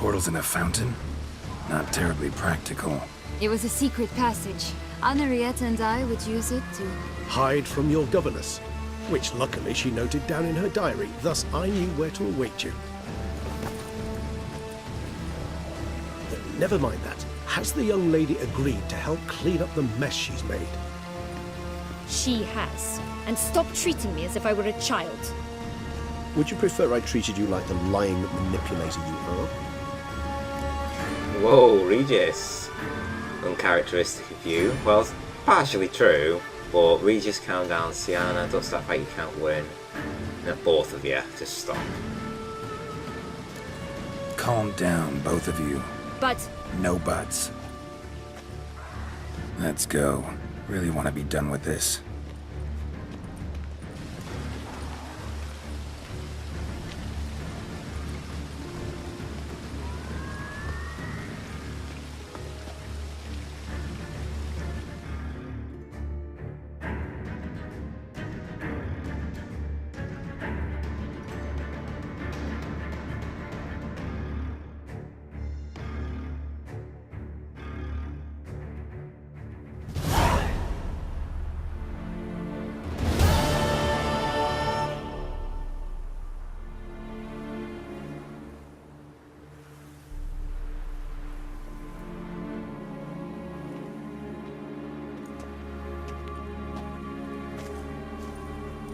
Portals in a fountain? Not terribly practical. It was a secret passage. Henriette and I would use it to... Hide from your governess, which luckily she noted down in her diary, thus I knew where to await you. Never mind that. Has the young lady agreed to help clean up the mess she's made? She has. And stop treating me as if I were a child. Would you prefer I treated you like the lying manipulator you are? Whoa, Regis. Uncharacteristic of you. Well, it's partially true, but Regis, calm down. Sienna, don't start like you can't win. No, both of you, just stop. Calm down, both of you. But... No buts. Let's go. Really want to be done with this.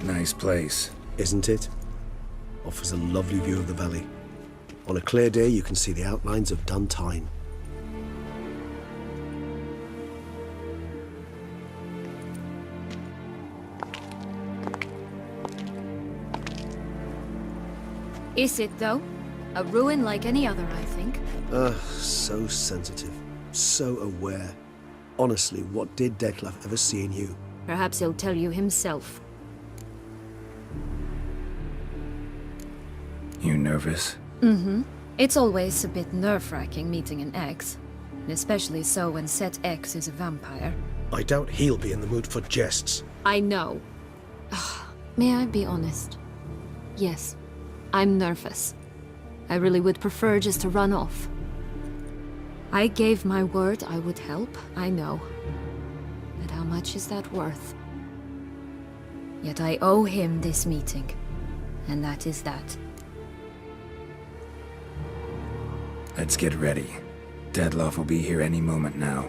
Nice place. Isn't it? Offers a lovely view of the valley. On a clear day, you can see the outlines of Duntine. Is it, though? A ruin like any other, I think. So sensitive. So aware. Honestly, what did Detlef ever see in you? Perhaps he'll tell you himself. You nervous? Mm-hmm. It's always a bit nerve-wracking meeting an ex. And especially so when said ex is a vampire. I doubt he'll be in the mood for jests. I know. May I be honest? Yes, I'm nervous. I really would prefer just to run off. I gave my word I would help, I know. But how much is that worth? Yet I owe him this meeting. And that is that. Let's get ready. Detlef will be here any moment now.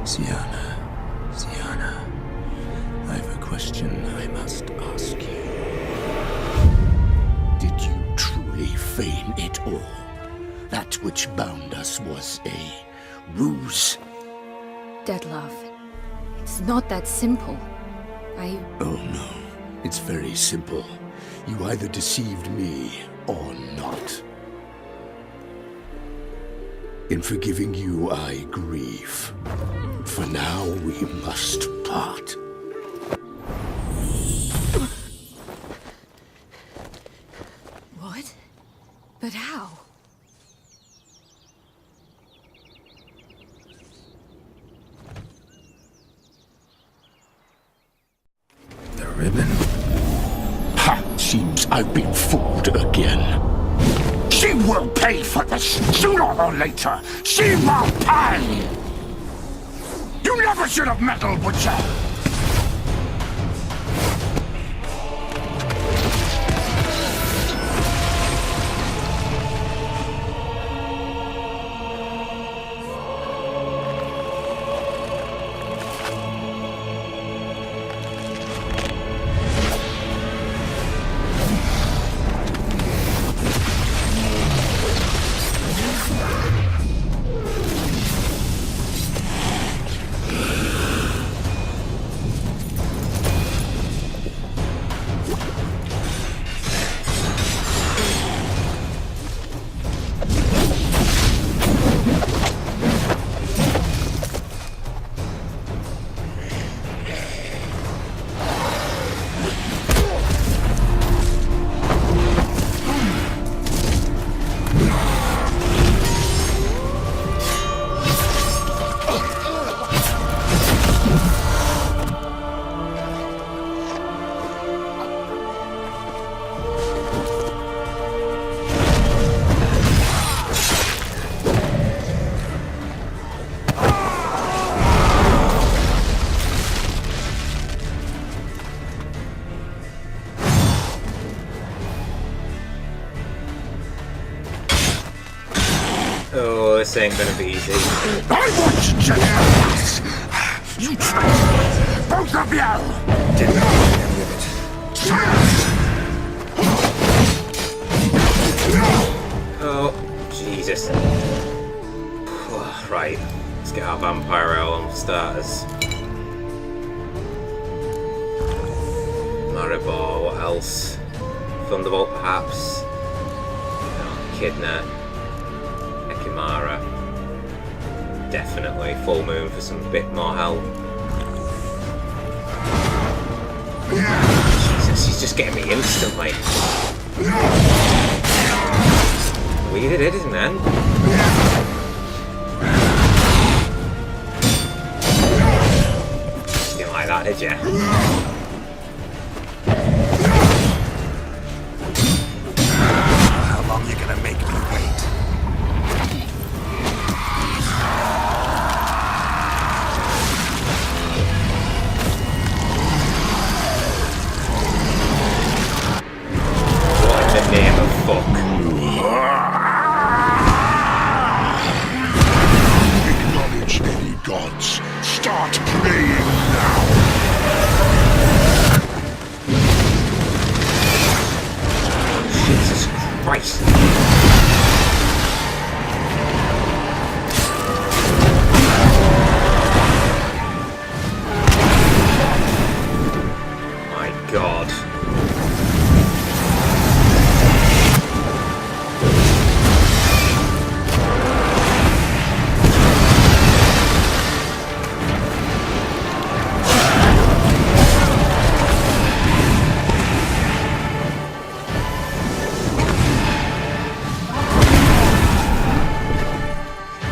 Sienna, I have a question I must ask you. Did you truly feign it all? That which bound us was a ruse? Detlef, it's not that simple. Oh no, it's very simple. You either deceived me or not. In forgiving you, I grieve. For now, we must part. What? But how? The ribbon? Ha! Seems I've been fooled again. She will pay for this, sooner or later. She will pay! You never should have meddled with her! this ain't gonna be easy. I want to dance! You tricked me! Both of you! Didn't know any of it. Oh, Jesus. Right, let's get our vampire out on for starters. Maribor, what else? Thunderbolt, perhaps? No, Echidna. Ekimara. Definitely. Full Moon for some bit more help. Jesus, he's just getting me instantly. Weeded it, isn't it? Didn't like that, did you? How long you gonna make me wait? What in the name of fuck? Acknowledge any gods. Start praying now. Jesus Christ. My God.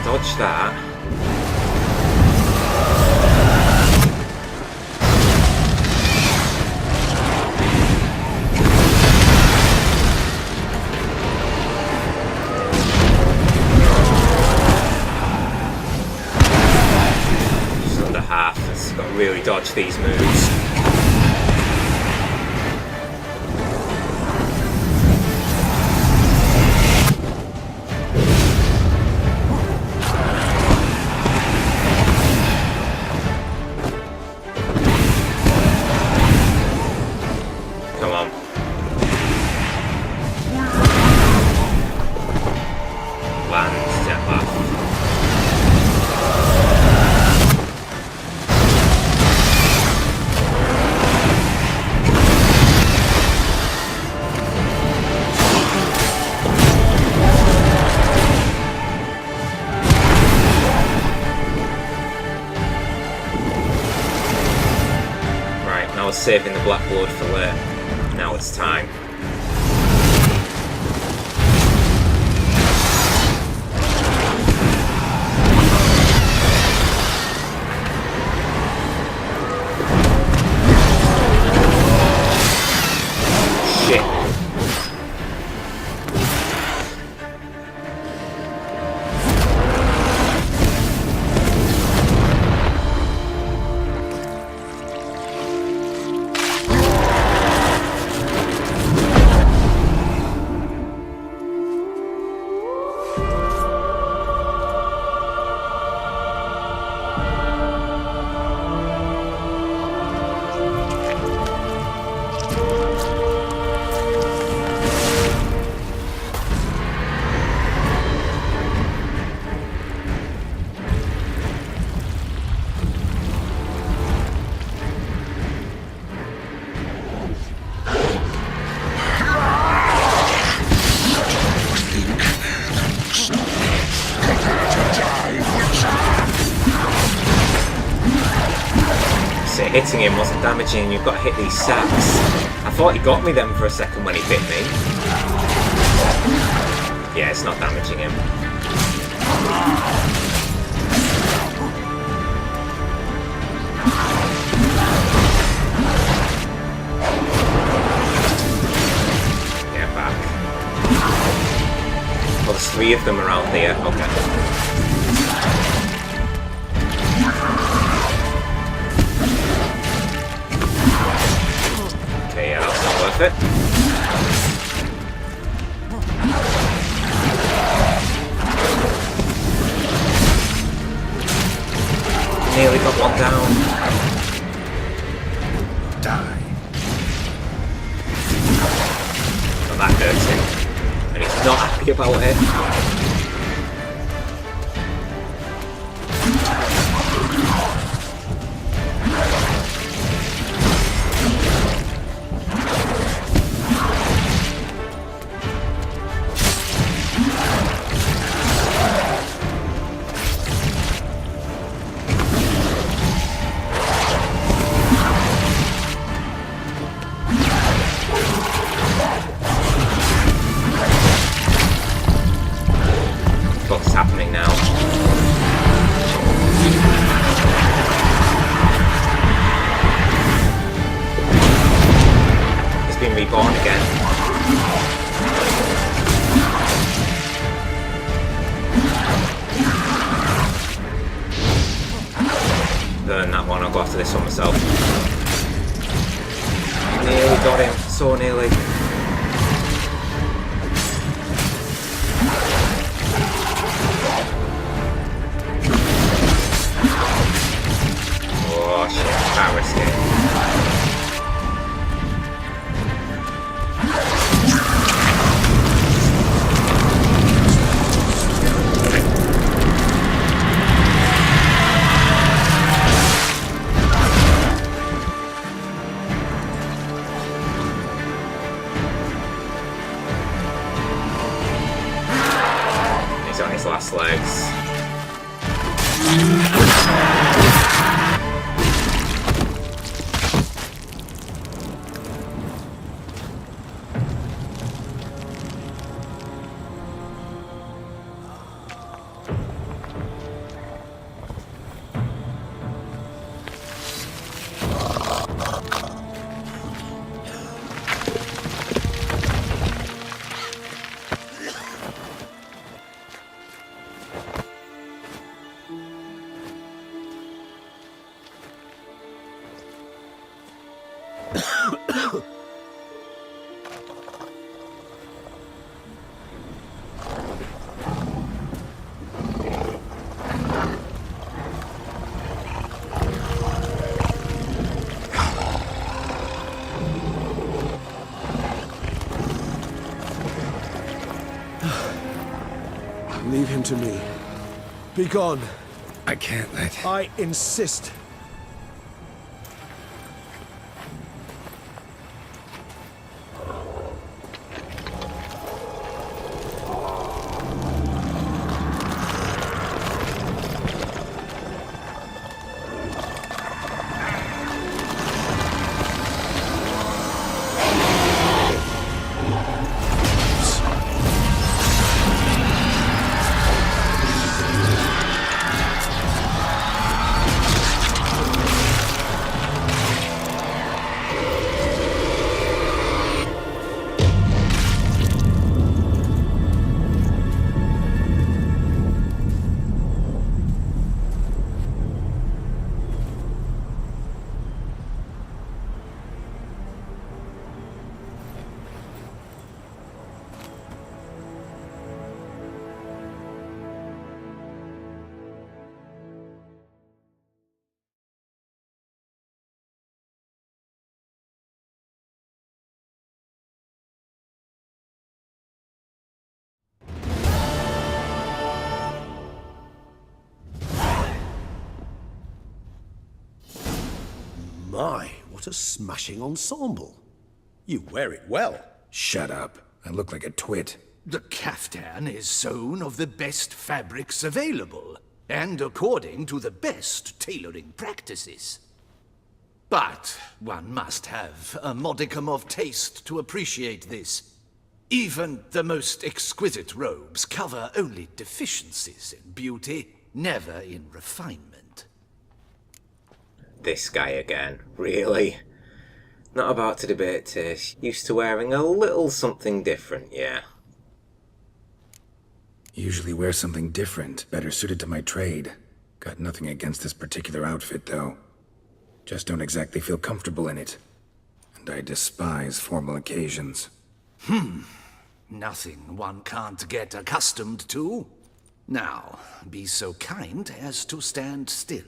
Dodge that. Just under half. It's got to really dodge these moves. Come on. Land, step left. Right, now we're saving the black blood for later. Now it's time. Shit. So hitting him wasn't damaging, you've got to hit these sacks. I thought he got me then for a second when he bit me. Yeah, it's not damaging him. Get back. Well, there's 3 of them around here. Okay. Okay, yeah, that's not worth it. Nearly got one down. Die. Well, that hurts him. And he's not happy about it. What's happening now? He's been reborn again. Burn that one, I'll go after this one myself. Nearly got him, so nearly. Oh shit, can't risk it. He's on his last legs. Leave him to me. Be gone. I can't let... I insist. My, what a smashing ensemble. You wear it well. Shut up. I look like a twit. The caftan is sewn of the best fabrics available, and according to the best tailoring practices. But one must have a modicum of taste to appreciate this. Even the most exquisite robes cover only deficiencies in beauty, never in refinement. This guy again, really? Not about to debate taste. Used to wearing a little something different, yeah. Usually wear something different, better suited to my trade. Got nothing against this particular outfit, though. Just don't exactly feel comfortable in it. And I despise formal occasions. Nothing one can't get accustomed to. Now, be so kind as to stand still.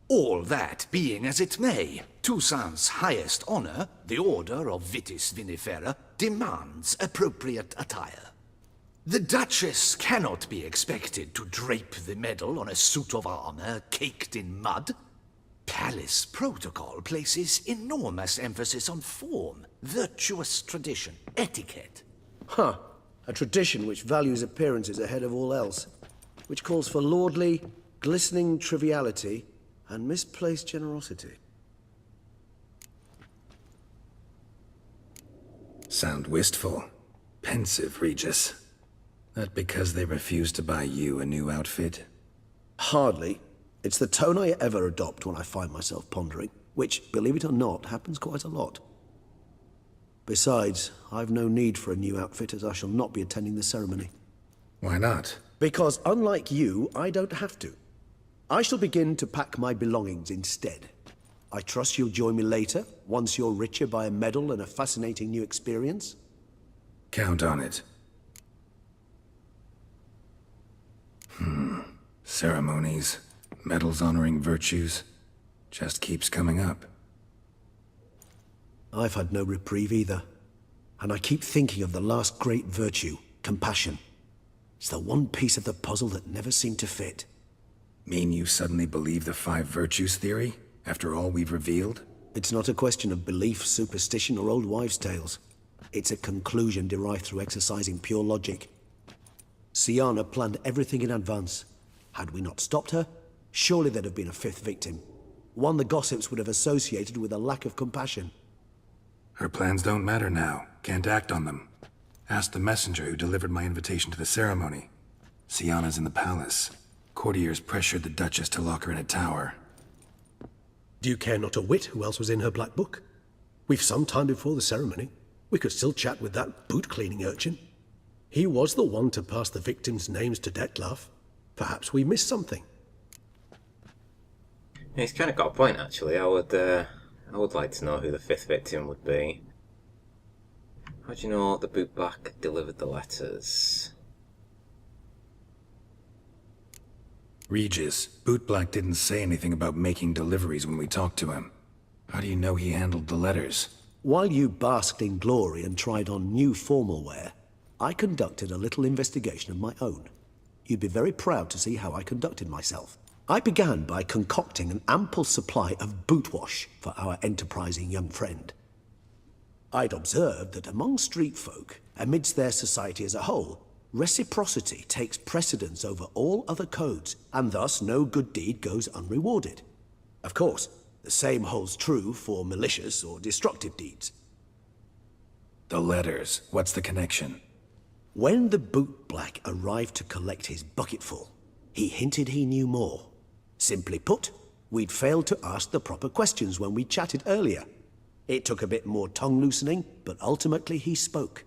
All that being as it may, Toussaint's highest honor, the Order of Vitis Vinifera, demands appropriate attire. The Duchess cannot be expected to drape the medal on a suit of armor caked in mud. Palace protocol places enormous emphasis on form, virtuous tradition, etiquette. Huh. A tradition which values appearances ahead of all else. Which calls for lordly, glistening triviality and misplaced generosity. Sound wistful. Pensive, Regis. That because they refused to buy you a new outfit? Hardly. It's the tone I ever adopt when I find myself pondering, which, believe it or not, happens quite a lot. Besides, I've no need for a new outfit as I shall not be attending the ceremony. Why not? Because unlike you, I don't have to. I shall begin to pack my belongings instead. I trust you'll join me later, once you're richer by a medal and a fascinating new experience? Count on it. Ceremonies, medals honoring virtues, just keeps coming up. I've had no reprieve either. And I keep thinking of the last great virtue, compassion. It's the one piece of the puzzle that never seemed to fit. Mean you suddenly believe the 5 virtues theory, after all we've revealed? It's not a question of belief, superstition, or old wives' tales. It's a conclusion derived through exercising pure logic. Siana planned everything in advance. Had we not stopped her, surely there'd have been a 5th victim. One the gossips would have associated with a lack of compassion. Her plans don't matter now. Can't act on them. Ask the messenger who delivered my invitation to the ceremony. Siana's in the palace. Courtiers pressured the Duchess to lock her in a tower. Do you care not a whit who else was in her black book? We've some time before the ceremony. We could still chat with that boot-cleaning urchin. He was the one to pass the victims' names to Detlef. Perhaps we missed something. He's kind of got a point, actually. I would like to know who the 5th victim would be. How do you know the bootblack delivered the letters? Regis, Bootblack didn't say anything about making deliveries when we talked to him. How do you know he handled the letters? While you basked in glory and tried on new formal wear, I conducted a little investigation of my own. You'd be very proud to see how I conducted myself. I began by concocting an ample supply of boot wash for our enterprising young friend. I'd observed that among street folk, amidst their society as a whole, reciprocity takes precedence over all other codes, and thus no good deed goes unrewarded. Of course, the same holds true for malicious or destructive deeds. The letters, what's the connection? When the bootblack arrived to collect his bucketful, he hinted he knew more. Simply put, we'd failed to ask the proper questions when we chatted earlier. It took a bit more tongue-loosening, but ultimately he spoke.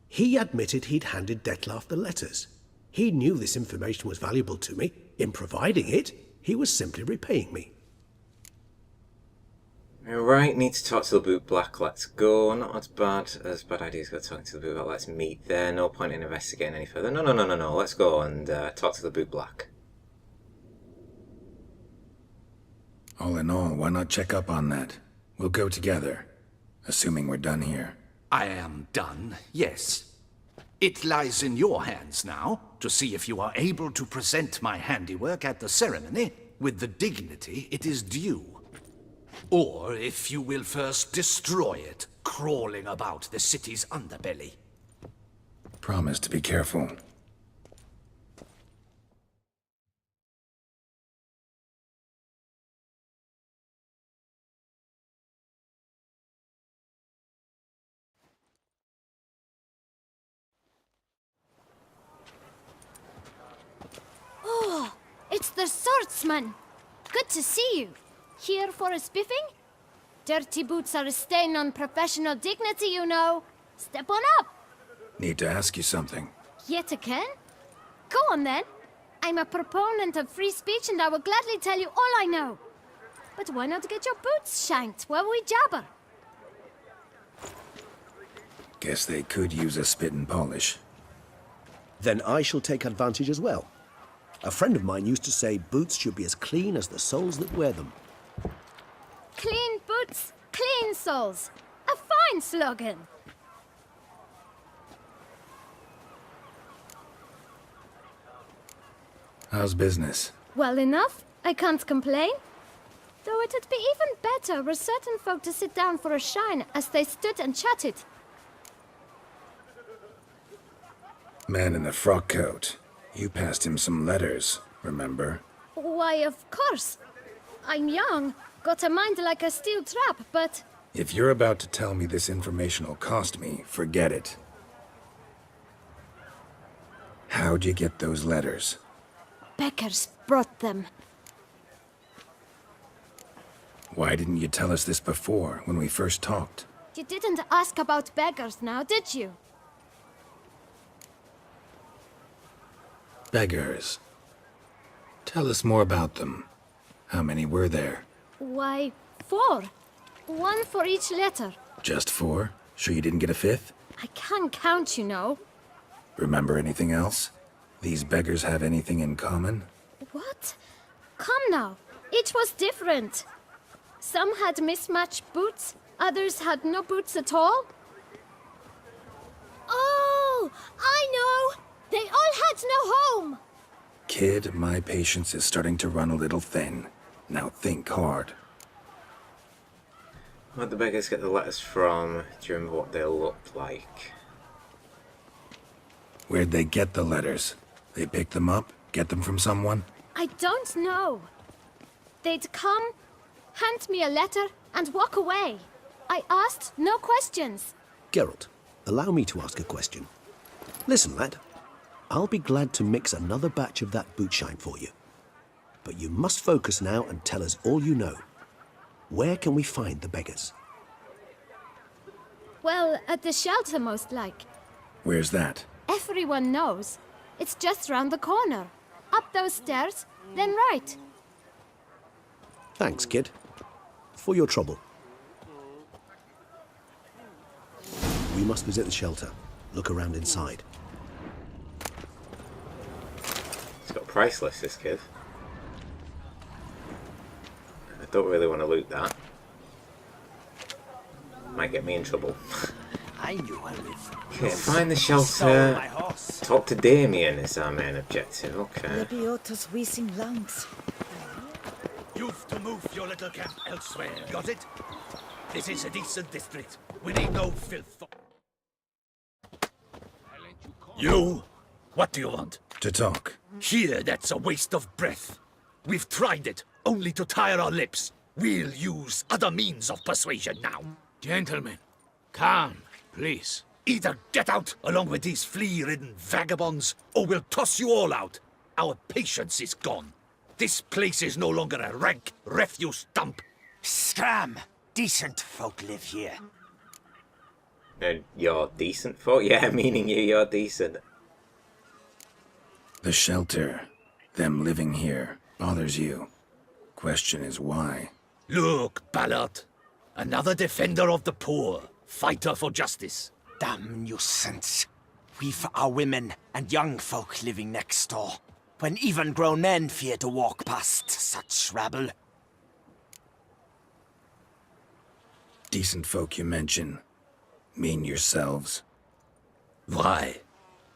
He admitted he'd handed Detlef the letters. He knew this information was valuable to me. In providing it, he was simply repaying me. Right, need to talk to the bootblack, let's go. Not as bad ideas go talking to the bootblack, let's meet there. No point in investigating any further. No, let's go and talk to the bootblack. All in all, why not check up on that? We'll go together, assuming we're done here. I am done, yes. It lies in your hands now to see if you are able to present my handiwork at the ceremony with the dignity it is due. Or if you will first destroy it, crawling about the city's underbelly. Promise to be careful. Oh, it's the swordsman. Good to see you. Here for a spiffing? Dirty boots are a stain on professional dignity, you know. Step on up. Need to ask you something. Yet again? Go on then. I'm a proponent of free speech and I will gladly tell you all I know. But why not get your boots shanked while we jabber? Guess they could use a spit and polish. Then I shall take advantage as well. A friend of mine used to say boots should be as clean as the soles that wear them. Clean boots, clean soles. A fine slogan. How's business? Well enough. I can't complain. Though it'd be even better were certain folk to sit down for a shine as they stood and chatted. Man in the frock coat. You passed him some letters, remember? Why, of course. I'm young, got a mind like a steel trap, but... If you're about to tell me this information'll cost me, forget it. How'd you get those letters? Beggars brought them. Why didn't you tell us this before, when we first talked? You didn't ask about beggars now, did you? Beggars. Tell us more about them. How many were there? Why, 4. 1 for each letter. Just 4? Sure you didn't get a 5th? I can't count, you know. Remember anything else? These beggars have anything in common? What? Come now. Each was different. Some had mismatched boots, others had no boots at all. Oh, I know! They all had no home! Kid, my patience is starting to run a little thin. Now think hard. Where'd the beggars get the letters from? Do you remember what they looked like? Where'd they get the letters? They pick them up? Get them from someone? I don't know. They'd come, hand me a letter, and walk away. I asked no questions. Geralt, allow me to ask a question. Listen, lad. I'll be glad to mix another batch of that boot shine for you. But you must focus now and tell us all you know. Where can we find the beggars? Well, at the shelter, most like. Where's that? Everyone knows. It's just round the corner. Up those stairs, then right. Thanks, kid. For your trouble. We must visit the shelter. Look around inside. He's got a price list, this kid. I don't really want to loot that. Might get me in trouble. I knew I lived. Okay, find the shelter. Talk to Damien is our main objective. Okay. Lebiota's wheezing lungs. You've to move your little camp elsewhere, got it? This is a decent district. We need no filth. You? What do you want? To talk. Here, that's a waste of breath. We've tried it, only to tire our lips. We'll use other means of persuasion now. Gentlemen, calm, please. Either get out along with these flea-ridden vagabonds, or we'll toss you all out. Our patience is gone. This place is no longer a rank refuse dump. Scram! Decent folk live here. And you're decent folk? Yeah, meaning you're decent. The shelter, them living here, bothers you. Question is why? Look, Ballard. Another defender of the poor. Fighter for justice. Damn nuisance. We've our women and young folk living next door, when even grown men fear to walk past such rabble. Decent folk you mention. Mean yourselves? Why?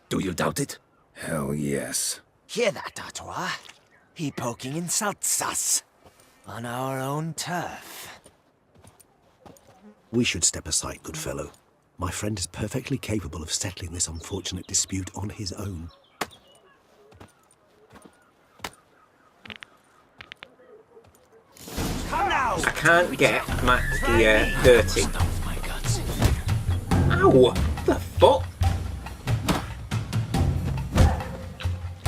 Do you doubt it? Hell yes. Hear that, Artois? He poking insults us. On our own turf. We should step aside, good fellow. My friend is perfectly capable of settling this unfortunate dispute on his own. Come now! I can't get my gear dirty. Ow! What the fuck?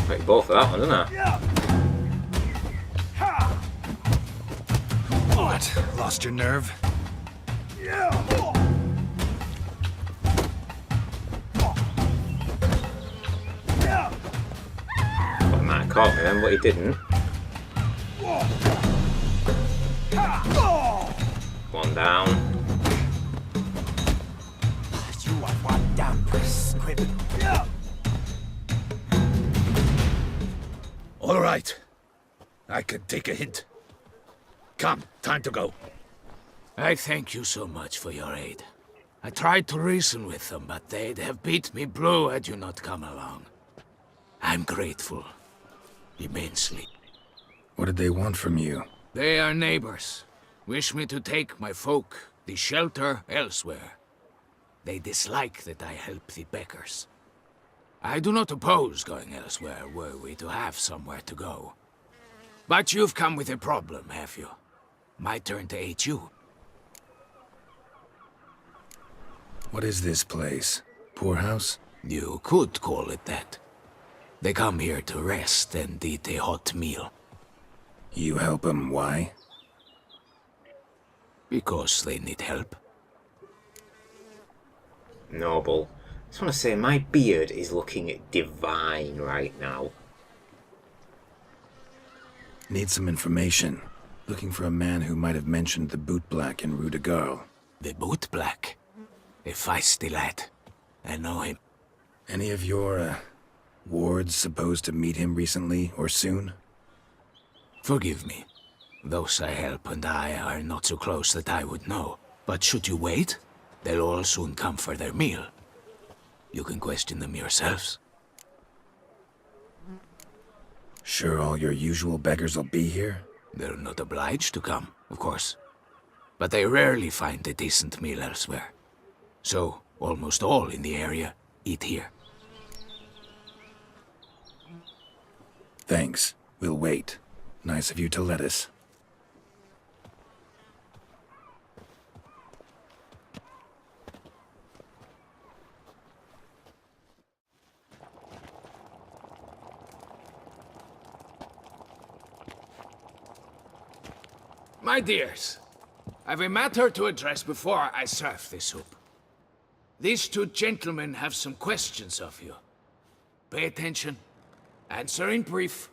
Got you both for that one, didn't I? What? Lost your nerve? Well, he might have caught me then, but he didn't. One down. You are one damn squib. All right. I can take a hint. Come, time to go. I thank you so much for your aid. I tried to reason with them, but they'd have beat me blue had you not come along. I'm grateful. Immensely. What did they want from you? They are neighbors. Wish me to take my folk, the shelter, elsewhere. They dislike that I help the beggars. I do not oppose going elsewhere, were we to have somewhere to go. But you've come with a problem, have you? My turn to aid you. What is this place? Poorhouse? You could call it that. They come here to rest and eat a hot meal. You help them, why? Because they need help. Noble. I just want to say, my beard is looking divine right now. Need some information. Looking for a man who might have mentioned the boot black in Rue de Garl. The boot black? A feisty lad. I know him. Any of your, wards supposed to meet him recently or soon? Forgive me. Those I help and I are not so close that I would know. But should you wait, they'll all soon come for their meal. You can question them yourselves. Sure all your usual beggars will be here? They're not obliged to come, of course. But they rarely find a decent meal elsewhere. So, almost all in the area eat here. Thanks. We'll wait. Nice of you to let us. My dears, I've a matter to address before I serve the soup. These two gentlemen have some questions of you. Pay attention. Answer in brief.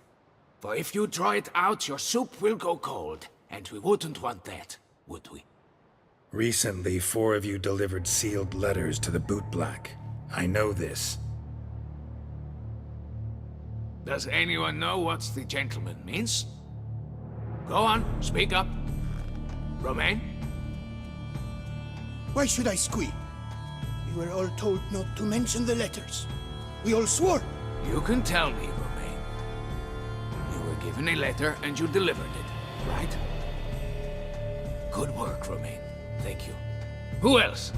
For if you draw it out, your soup will go cold. And we wouldn't want that, would we? Recently, 4 of you delivered sealed letters to the boot black. I know this. Does anyone know what the gentleman means? Go on, speak up. Romain? Why should I squeal? We were all told not to mention the letters. We all swore. You can tell me, Romain. You were given a letter and you delivered it, right? Good work, Romain. Thank you. Who else?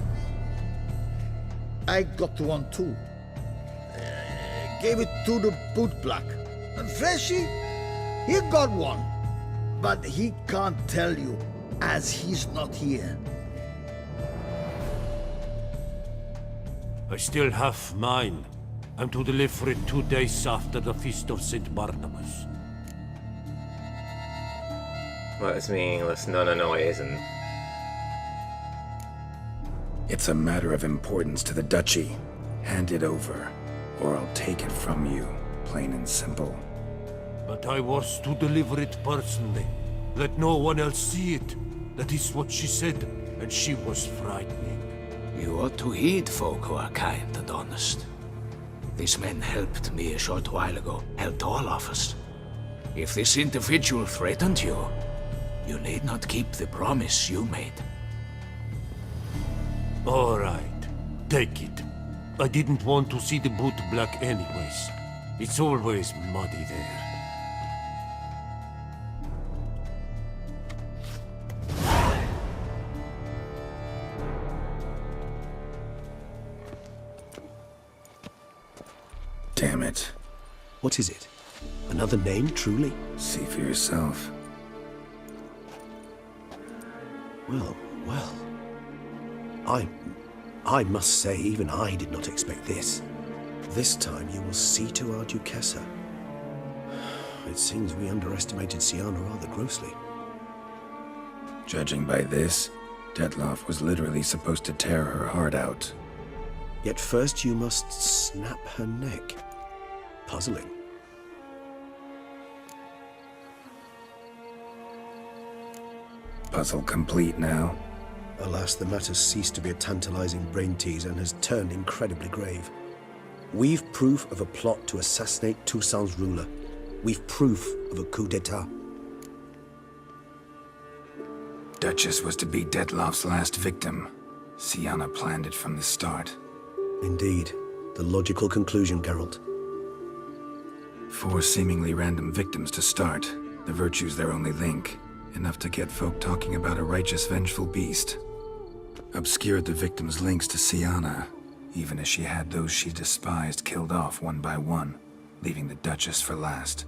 I got one too. Gave it to the boot black. And Freshy, he got one. But he can't tell you, as he's not here. I still have mine. I'm to deliver it 2 days after the Feast of St. Barnabas. Well, that's meaningless. No, it isn't. It's a matter of importance to the Duchy. Hand it over, or I'll take it from you, plain and simple. But I was to deliver it personally. Let no one else see it. That is what she said, and she was frightening. You ought to heed folk who are kind and honest. These men helped me a short while ago, helped all of us. If this individual threatened you, you need not keep the promise you made. All right, take it. I didn't want to see the boot black anyways. It's always muddy there. Damn it. What is it? Another name, truly? See for yourself. Well. I must say, even I did not expect this. This time you will see to our Duchessa. It seems we underestimated Sienna rather grossly. Judging by this, Detloff was literally supposed to tear her heart out. Yet first you must snap her neck. Puzzling. Puzzle complete now. Alas, the matter ceased to be a tantalizing brain tease and has turned incredibly grave. We've proof of a plot to assassinate Toussaint's ruler. We've proof of a coup d'etat. Duchess was to be Detlof's last victim. Sienna planned it from the start. Indeed. The logical conclusion, Geralt. 4 seemingly random victims to start. The virtue's their only link. Enough to get folk talking about a righteous, vengeful beast. Obscured the victims' links to Sienna, even as she had those she despised killed off one by one, leaving the Duchess for last.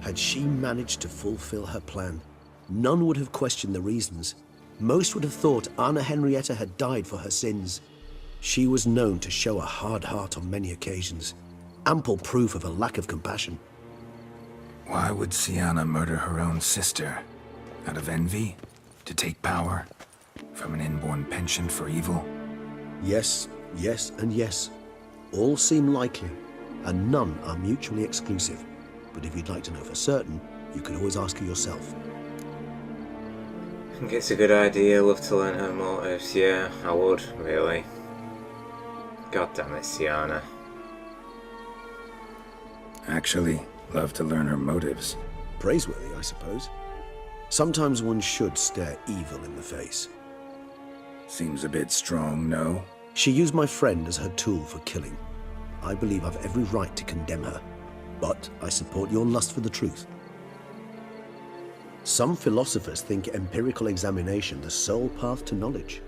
Had she managed to fulfill her plan, none would have questioned the reasons. Most would have thought Anna Henrietta had died for her sins. She was known to show a hard heart on many occasions. Ample proof of a lack of compassion. Why would Sienna murder her own sister? Out of envy? To take power? From an inborn penchant for evil? Yes, yes, and yes. All seem likely, and none are mutually exclusive. But if you'd like to know for certain, you can always ask her yourself. I think it's a good idea. Love to learn her motives. Yeah, I would, really. God damn it, Sienna. Actually, love to learn her motives. Praiseworthy, I suppose. Sometimes one should stare evil in the face. Seems a bit strong, no? She used my friend as her tool for killing. I believe I've every right to condemn her, but I support your lust for the truth. Some philosophers think empirical examination the sole path to knowledge.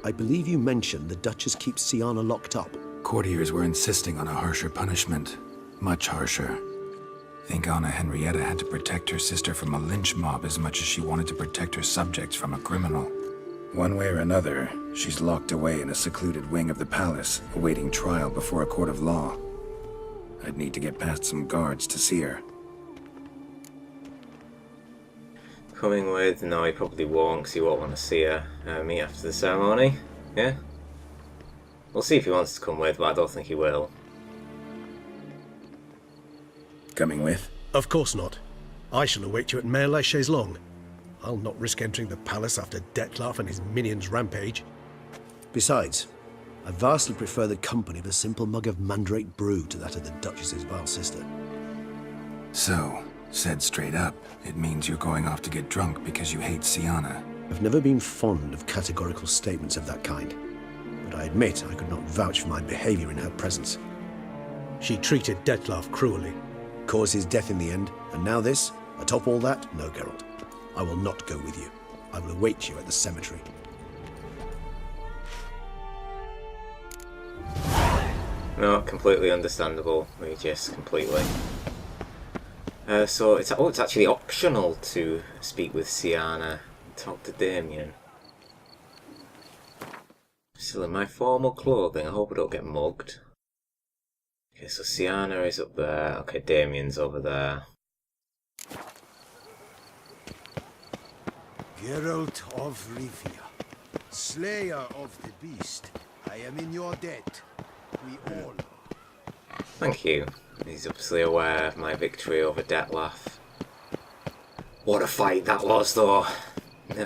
I believe you mentioned the Duchess keeps Sienna locked up. Courtiers were insisting on a harsher punishment. Much harsher. Think Anna Henrietta had to protect her sister from a lynch mob as much as she wanted to protect her subjects from a criminal. One way or another, she's locked away in a secluded wing of the palace, awaiting trial before a court of law. I'd need to get past some guards to see her. Coming with? No, he probably won't, because he won't want to see her. Me after the ceremony? Yeah? We'll see if he wants to come with, but I don't think he will. Coming with? Of course not. I shall await you at Mare la Chaise-Longue. I'll not risk entering the palace after Detlef and his minions rampage. Besides, I vastly prefer the company of a simple mug of mandrake brew to that of the Duchess's vile sister. So, said straight up, it means you're going off to get drunk because you hate Sienna. I've never been fond of categorical statements of that kind, but I admit I could not vouch for my behavior in her presence. She treated Detlef cruelly. Caused his death in the end, and now this? Atop all that? No, Geralt. I will not go with you. I will await you at the cemetery. No, completely understandable, Regis, completely. So it's actually optional to speak with Sienna and talk to Damien. Still in my formal clothing, I hope I don't get mugged. Okay, so Sienna is up there. Okay, Damien's over there. Geralt of Rivia, slayer of the beast, I am in your debt. We all are. Thank you. He's obviously aware of my victory over Detlef. What a fight that was, though.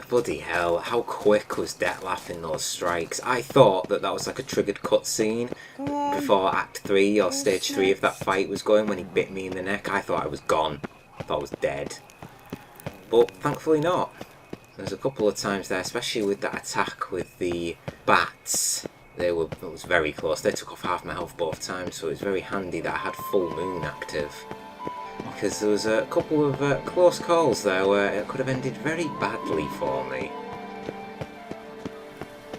Bloody hell, how quick was Detlef in those strikes? I thought that was like a triggered cutscene before Act 3 or Stage 3 of that fight was going when he bit me in the neck. I thought I was gone. I thought I was dead. But thankfully not. There's a couple of times there, especially with that attack with the bats. It was very close. They took off half my health both times, so it was very handy that I had full moon active. Because there was a couple of close calls there where it could have ended very badly for me.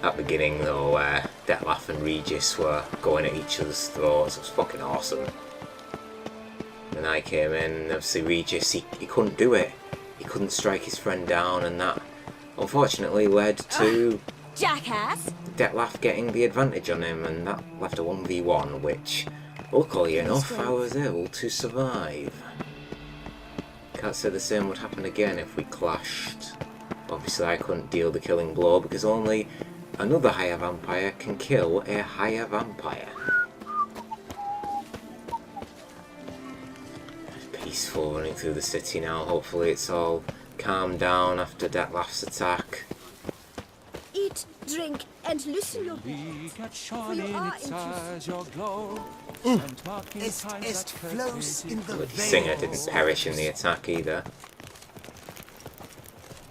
At the beginning though, where Detlef and Regis were going at each other's throats, it was fucking awesome. Then I came in, and obviously Regis, he couldn't do it. He couldn't strike his friend down, and that unfortunately led to Jackass! Detlef getting the advantage on him, and that left a 1v1, which, luckily enough, I was able to survive. Can't say the same would happen again if we clashed. Obviously I couldn't deal the killing blow because only another higher vampire can kill a higher vampire. It's peaceful running through the city now. Hopefully it's all calmed down after Detlef's attack. Eat Eat, drink, and loosen your belts, for you are Est flows in the The singer didn't perish in the attack either.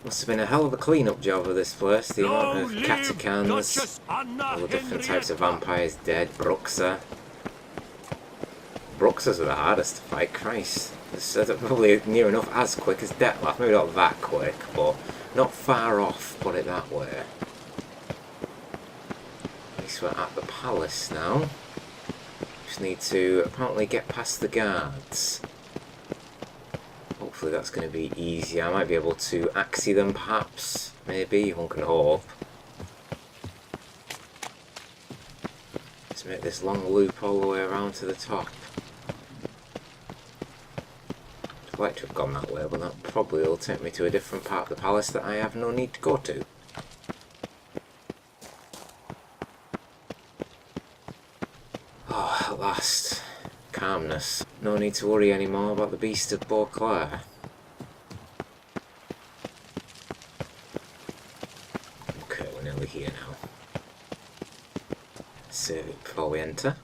Must have been a hell of a clean-up job of this place. The amount of catacans, all the different types of vampires dead, Bruxa. Bruxas are the hardest to fight, Christ. They're probably near enough as quick as Dettlaff. Maybe not that quick, but not far off, put it that way. At least we're at the palace now. Just need to apparently get past the guards. Hopefully that's going to be easy. I might be able to axie them, perhaps. Maybe, one can hope. Let's make this long loop all the way around to the top. I'd like to have gone that way, but that probably will take me to a different part of the palace that I have no need to go to. Oh, at last. Calmness. No need to worry anymore about the beast of Beauclair. Okay, we're nearly here now. Save it before we enter.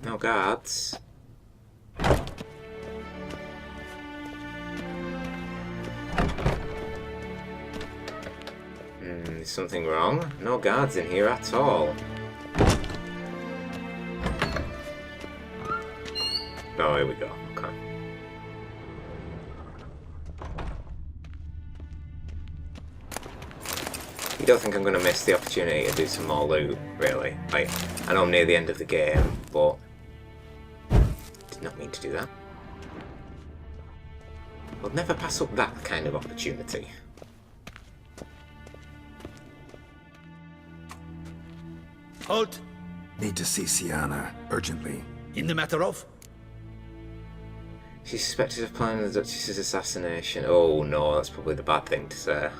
No guards. Is something wrong? No guards in here at all. Oh, here we go. Okay. You don't think I'm going to miss the opportunity to do some more loot, really? Like, I know I'm near the end of the game, but did not mean to do that. I'll never pass up that kind of opportunity. Halt! Need to see Sienna, urgently. In the matter of? She's suspected of planning the Duchess's assassination. Oh no, that's probably the bad thing to say.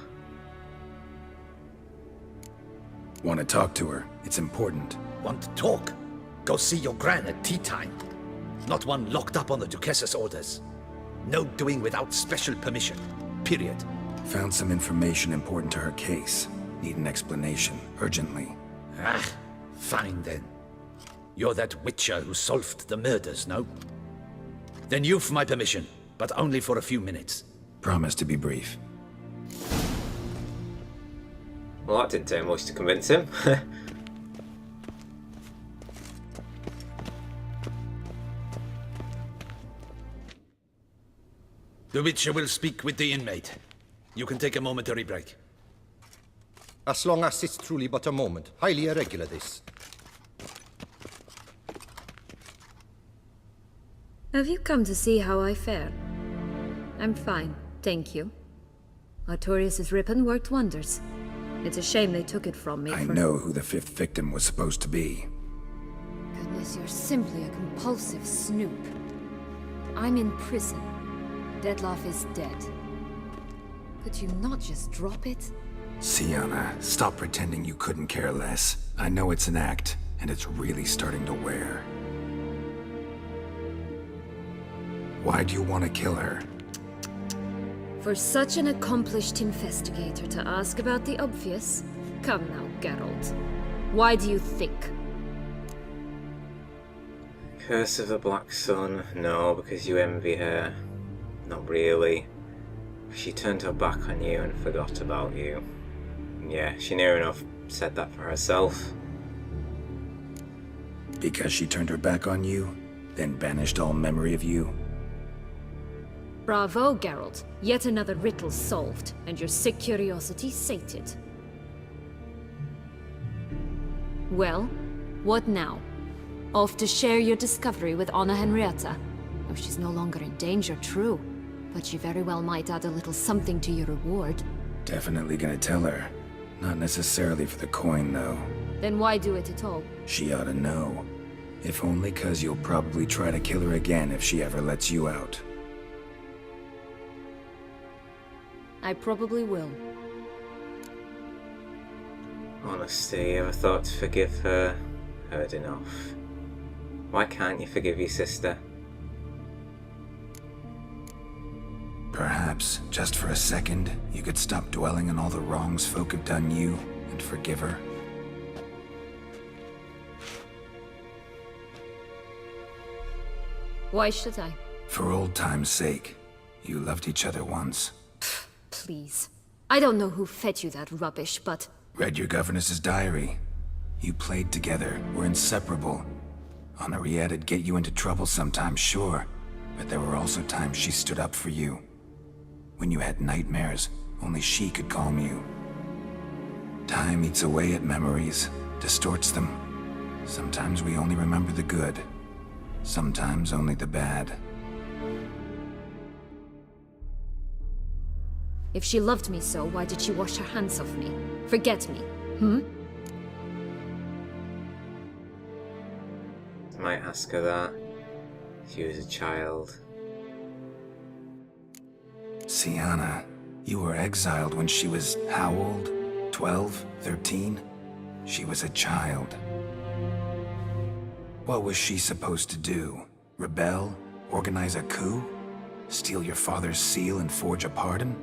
Want to talk to her? It's important. Want to talk? Go see your gran at tea time. Not one locked up on the Duchess's orders. No doing without special permission. Period. Found some information important to her case. Need an explanation, urgently. Ah, fine then. You're that witcher who solved the murders, no? Then you've my permission, but only for a few minutes. Promise to be brief. Well, that didn't take much to convince him. The witcher will speak with the inmate. You can take a momentary break. As long as it's truly but a moment. Highly irregular, this. Have you come to see how I fare? I'm fine, thank you. Artorius' ribbon worked wonders. It's a shame they took it from me. I know who the fifth victim was supposed to be. Goodness, you're simply a compulsive snoop. I'm in prison. Dettlaff is dead. Could you not just drop it? Sienna, stop pretending you couldn't care less. I know it's an act, and it's really starting to wear. Why do you want to kill her? For such an accomplished investigator to ask about the obvious? Come now, Geralt. Why do you think? Curse of the Black Sun? No, because you envy her. Not really. She turned her back on you and forgot about you. Yeah, she near enough said that for herself. Because she turned her back on you, then banished all memory of you? Bravo, Geralt. Yet another riddle solved, and your sick curiosity sated. Well, what now? Off to share your discovery with Anna Henrietta? Oh, she's no longer in danger, true. But she very well might add a little something to your reward. Definitely gonna tell her. Not necessarily for the coin, though. Then why do it at all? She ought to know. If only 'cause you'll probably try to kill her again if she ever lets you out. I probably will. Honesty, ever thought to forgive her? Heard enough. Why can't you forgive your sister? Perhaps, just for a second, you could stop dwelling on all the wrongs folk have done you and forgive her. Why should I? For old time's sake. You loved each other once. Please. I don't know who fed you that rubbish, but... Read your governess's diary. You played together, were inseparable. Henriette'd get you into trouble sometimes, sure. But there were also times she stood up for you. When you had nightmares, only she could calm you. Time eats away at memories, distorts them. Sometimes we only remember the good. Sometimes only the bad. If she loved me so, why did she wash her hands off me? Forget me, Might ask her that. She was a child. Sienna, you were exiled when she was how old? 12? 13? She was a child. What was she supposed to do? Rebel? Organize a coup? Steal your father's seal and forge a pardon?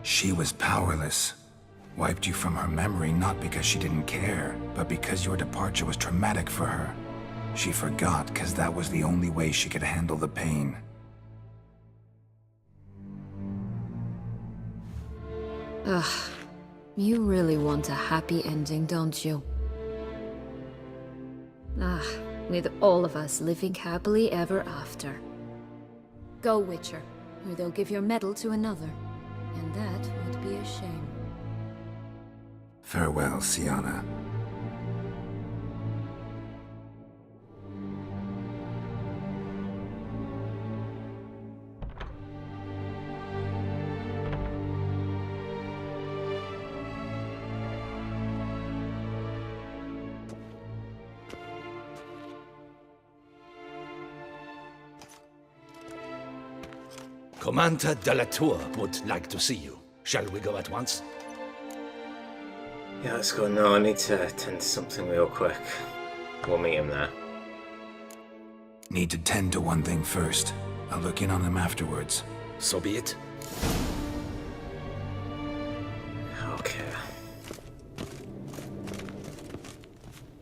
She was powerless. Wiped you from her memory not because she didn't care, but because your departure was traumatic for her. She forgot because that was the only way she could handle the pain. Ugh. You really want a happy ending, don't you? With all of us living happily ever after. Go, Witcher, or they'll give your medal to another. And that would be a shame. Farewell, Sienna. Commander de la Tour would like to see you. Shall we go at once? Yeah, let's go. No, I need to attend to something real quick. We'll meet him there. Need to tend to one thing first. I'll look in on him afterwards. So be it. Okay.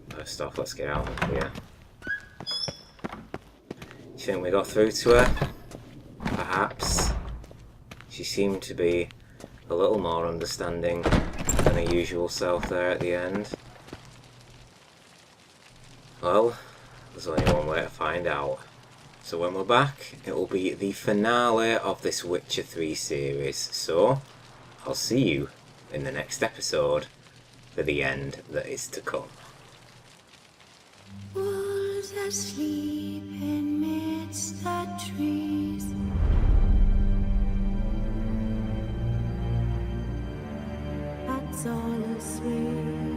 First off, let's get out of here. You think we got through to her? Perhaps. She seemed to be a little more understanding than her usual self there at the end. Well, there's only one way to find out. So when we're back, it will be the finale of this Witcher 3 series. So, I'll see you in the next episode for the end that is to come. Wolves asleep amidst the trees. That's all asleep.